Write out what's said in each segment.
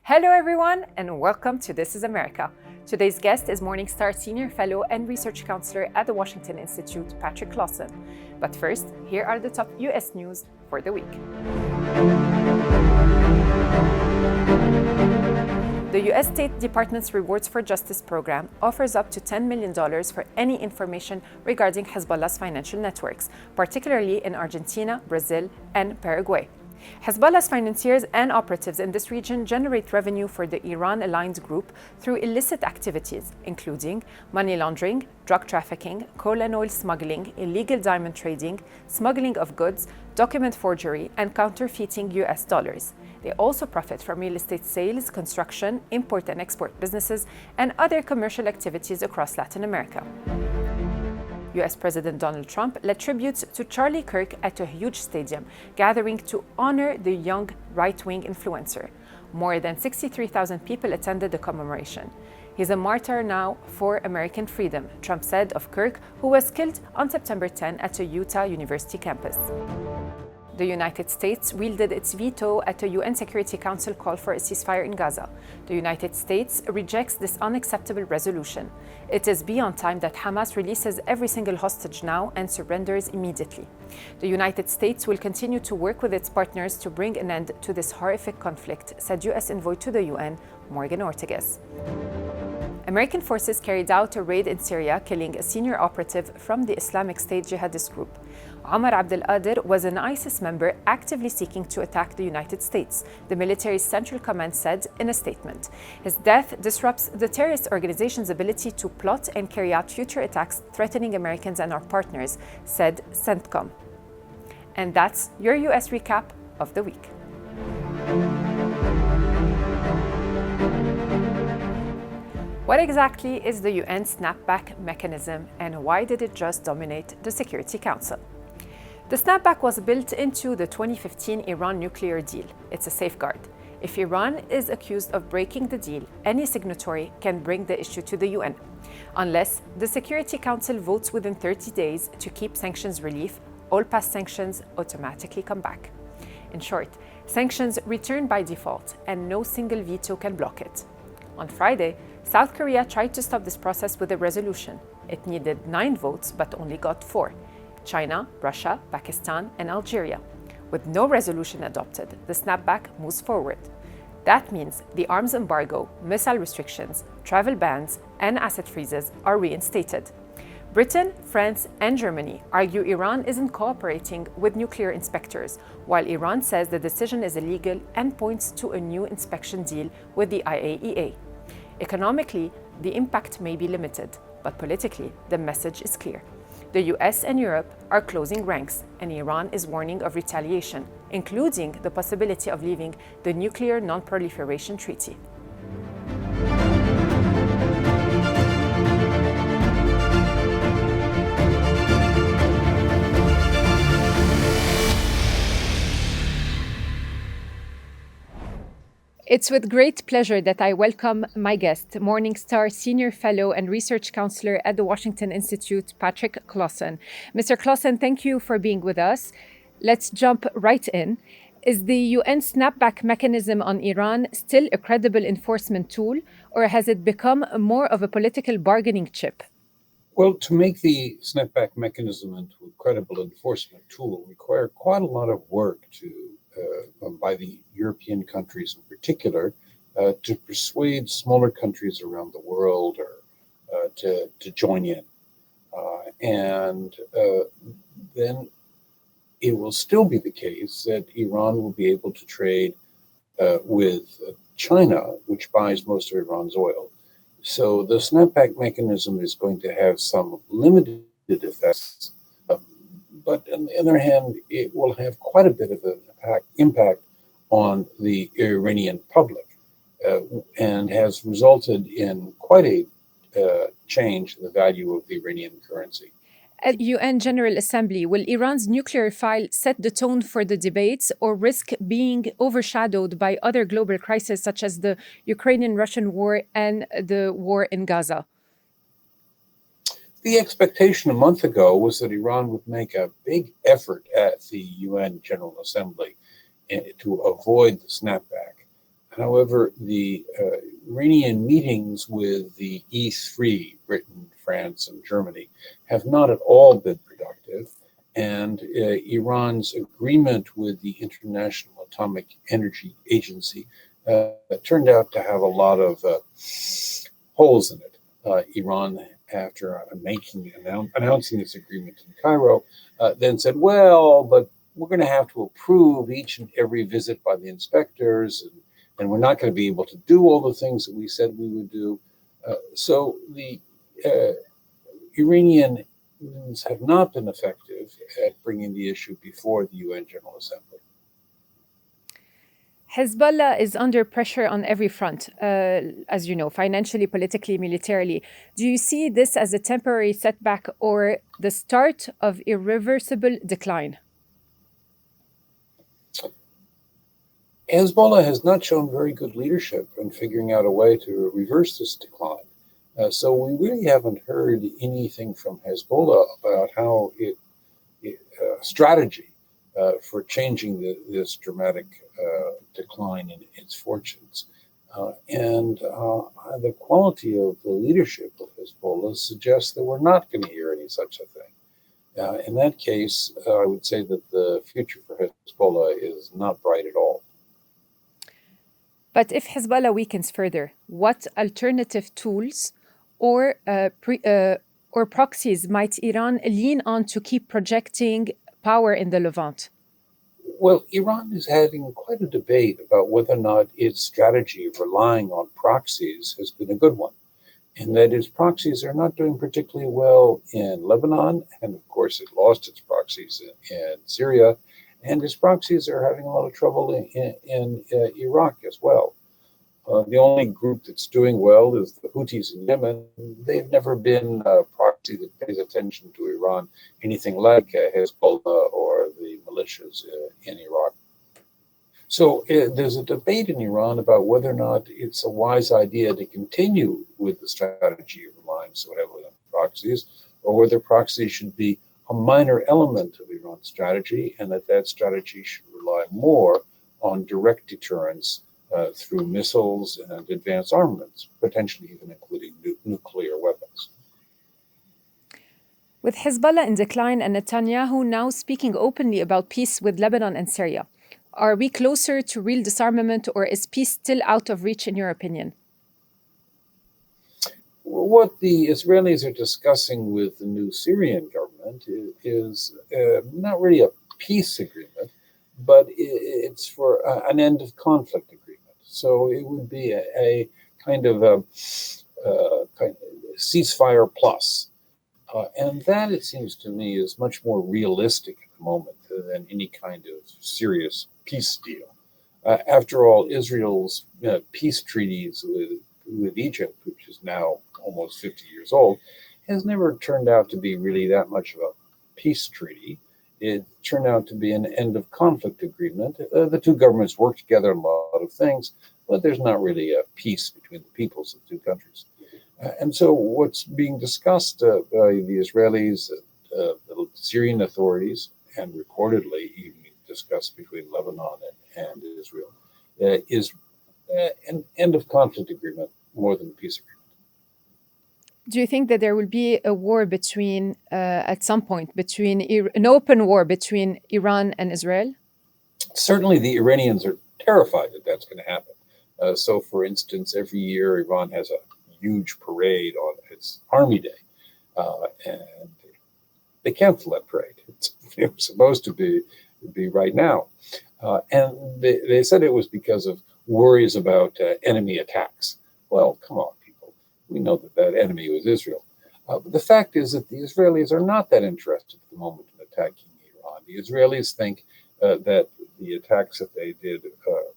Hello everyone and welcome to This is America. Today's guest is Morningstar Senior Fellow and Research Counselor at the Washington Institute, Patrick Clawson. But first, here are the top US news for the week. The US State Department's Rewards for Justice program offers up to $10 million for any information regarding Hezbollah's financial networks, particularly in Argentina, Brazil, and Paraguay. Hezbollah's financiers and operatives in this region generate revenue for the Iran-aligned group through illicit activities, including money laundering, drug trafficking, coal and oil smuggling, illegal diamond trading, smuggling of goods, document forgery, and counterfeiting US dollars. They also profit from real estate sales, construction, import and export businesses, and other commercial activities across Latin America. US President Donald Trump led tributes to Charlie Kirk at a huge stadium, gathering to honor the young right-wing influencer. More than 63,000 people attended the commemoration. He's a martyr now for American freedom, Trump said of Kirk, who was killed on September 10 at a Utah University campus. The United States wielded its veto at a UN Security Council call for a ceasefire in Gaza. The United States rejects this unacceptable resolution. It is beyond time that Hamas releases every single hostage now and surrenders immediately. The United States will continue to work with its partners to bring an end to this horrific conflict, said US envoy to the UN, Morgan Ortagus. American forces carried out a raid in Syria, killing a senior operative from the Islamic State jihadist group. Omar Abdel Qadir was an ISIS member actively seeking to attack the United States, the military's central command said in a statement. His death disrupts the terrorist organization's ability to plot and carry out future attacks threatening Americans and our partners, said CENTCOM. And that's your US recap of the week. What exactly is the UN snapback mechanism and why did it just dominate the Security Council? The snapback was built into the 2015 Iran nuclear deal. It's a safeguard. If Iran is accused of breaking the deal, any signatory can bring the issue to the UN. Unless the Security Council votes within 30 days to keep sanctions relief, all past sanctions automatically come back. In short, sanctions return by default and no single veto can block it. On Friday, South Korea tried to stop this process with a resolution. It needed 9 votes but only got 4. China, Russia, Pakistan, and Algeria. With no resolution adopted, the snapback moves forward. That means the arms embargo, missile restrictions, travel bans, and asset freezes are reinstated. Britain, France, and Germany argue Iran isn't cooperating with nuclear inspectors, while Iran says the decision is illegal and points to a new inspection deal with the IAEA. Economically, the impact may be limited, but politically, the message is clear. The US and Europe are closing ranks, and Iran is warning of retaliation, including the possibility of leaving the Nuclear Non-Proliferation Treaty. It's with great pleasure that I welcome my guest, Morningstar Senior Fellow and Research Counselor at the Washington Institute, Patrick Clawson. Mr. Clawson, thank you for being with us. Let's jump right in. Is the UN snapback mechanism on Iran still a credible enforcement tool, or has it become more of a political bargaining chip? Well, to make the snapback mechanism into a credible enforcement tool require quite a lot of work by the European countries in particular to persuade smaller countries around the world to join in. And then it will still be the case that Iran will be able to trade with China, which buys most of Iran's oil. So the snapback mechanism is going to have some limited effects, but on the other hand, it will have quite a bit of an impact on the Iranian public and has resulted in quite a change in the value of the Iranian currency. At UN General Assembly, will Iran's nuclear file set the tone for the debates or risk being overshadowed by other global crises such as the Ukrainian-Russian war and the war in Gaza? The expectation a month ago was that Iran would make a big effort at the UN General Assembly to avoid the snapback. However, the Iranian meetings with the E3, Britain, France, and Germany, have not at all been productive. And Iran's agreement with the International Atomic Energy Agency turned out to have a lot of holes in it. Iran, after announcing this agreement in Cairo, then said, well, but we're going to have to approve each and every visit by the inspectors, and we're not going to be able to do all the things that we said we would do. So the Iranians have not been effective at bringing the issue before the UN General Assembly. Hezbollah is under pressure on every front, as you know, financially, politically, militarily. Do you see this as a temporary setback or the start of irreversible decline? Hezbollah has not shown very good leadership in figuring out a way to reverse this decline. So we really haven't heard anything from Hezbollah about how strategy for changing this dramatic decline in its fortunes. And the quality of the leadership of Hezbollah suggests that we're not going to hear any such a thing. In that case, I would say that the future for Hezbollah is not bright at all. But if Hezbollah weakens further, what alternative tools or proxies might Iran lean on to keep projecting power in the Levant? Well, Iran is having quite a debate about whether or not its strategy of relying on proxies has been a good one. And that its proxies are not doing particularly well in Lebanon. And of course, it lost its proxies in Syria. And its proxies are having a lot of trouble in Iraq as well. The only group that's doing well is the Houthis in Yemen. They've never been a proxy that pays attention to Iran, anything like Hezbollah or the militias in Iraq. So there's a debate in Iran about whether or not it's a wise idea to continue with the strategy of relying so heavily on proxies, or whether proxies should be a minor element of Iran's strategy, and that strategy should rely more on direct deterrence through missiles and advanced armaments, potentially even including nuclear weapons. With Hezbollah in decline and Netanyahu now speaking openly about peace with Lebanon and Syria, are we closer to real disarmament, or is peace still out of reach in your opinion? What the Israelis are discussing with the new Syrian government is not really a peace agreement, but it's for an end of conflict agreement. So it would be a kind of ceasefire plus. And that, it seems to me, is much more realistic at the moment than any kind of serious peace deal. After all, Israel's peace treaties with Egypt, which is now almost 50 years old, has never turned out to be really that much of a peace treaty. It turned out to be an end of conflict agreement. The two governments work together on a lot of things, but there's not really a peace between the peoples of the two countries. And so what's being discussed by the Israelis, the Syrian authorities, and reportedly even discussed between Lebanon and Israel, is an end of conflict agreement more than a peace agreement. Do you think that there will be a war between, at some point, an open war between Iran and Israel? Certainly the Iranians are terrified that that's going to happen. So, for instance, every year Iran has a huge parade on its Army Day, and they cancel that parade. It was supposed to be right now. And they said it was because of worries about enemy attacks. Well, come on, people. We know that enemy was Israel. But the fact is that the Israelis are not that interested at the moment in attacking Iran. The Israelis think that the attacks that they did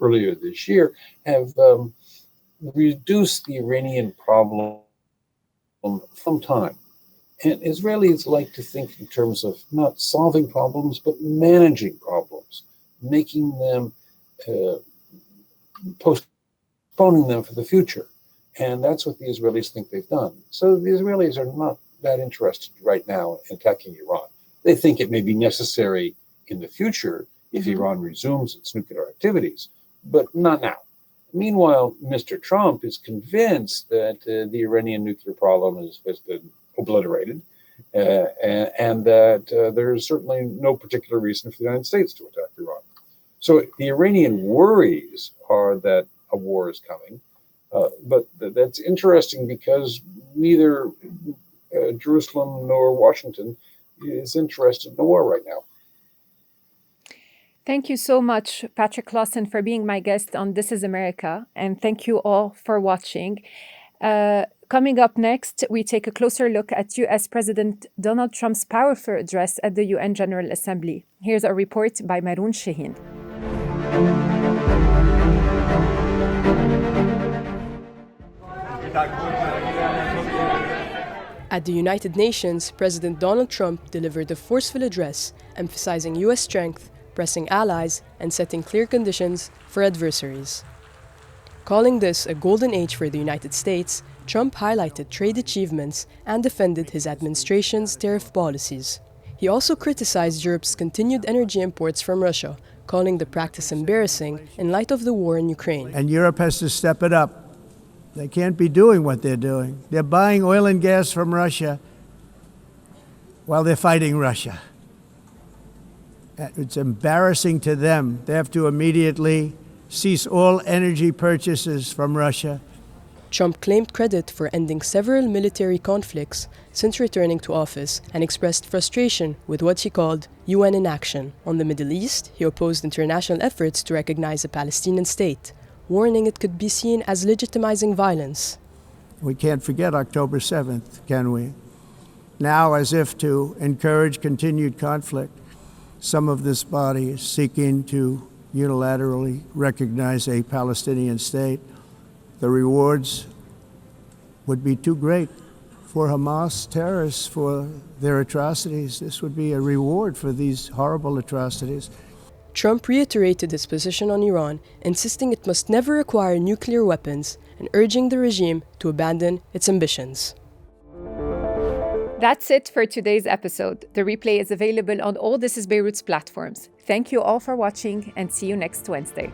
earlier this year have reduced the Iranian problem from time. And Israelis like to think in terms of not solving problems, but managing problems, making them, postponing them for the future. And that's what the Israelis think they've done. So the Israelis are not that interested right now in attacking Iran. They think it may be necessary in the future if Iran resumes its nuclear activities, but not now. Meanwhile, Mr. Trump is convinced that the Iranian nuclear problem has been obliterated, and that there is certainly no particular reason for the United States to attack Iran. So the Iranian worries are that a war is coming, but that's interesting because neither Jerusalem nor Washington is interested in a war right now. Thank you so much, Patrick Clawson, for being my guest on This is America. And thank you all for watching. Coming up next, we take a closer look at US President Donald Trump's powerful address at the UN General Assembly. Here's a report by Maroon Shaheen. At the United Nations, President Donald Trump delivered a forceful address emphasizing US strength, pressing allies, and setting clear conditions for adversaries. Calling this a golden age for the United States, Trump highlighted trade achievements and defended his administration's tariff policies. He also criticized Europe's continued energy imports from Russia, calling the practice embarrassing in light of the war in Ukraine. And Europe has to step it up. They can't be doing what they're doing. They're buying oil and gas from Russia while they're fighting Russia. It's embarrassing to them. They have to immediately cease all energy purchases from Russia. Trump claimed credit for ending several military conflicts since returning to office and expressed frustration with what he called UN inaction. On the Middle East, he opposed international efforts to recognize a Palestinian state, warning it could be seen as legitimizing violence. We can't forget October 7th, can we? Now, as if to encourage continued conflict, some of this body is seeking to unilaterally recognize a Palestinian state. The rewards would be too great for Hamas terrorists for their atrocities. This would be a reward for these horrible atrocities. Trump reiterated his position on Iran, insisting it must never acquire nuclear weapons and urging the regime to abandon its ambitions. That's it for today's episode. The replay is available on all This is Beirut's platforms. Thank you all for watching and see you next Wednesday.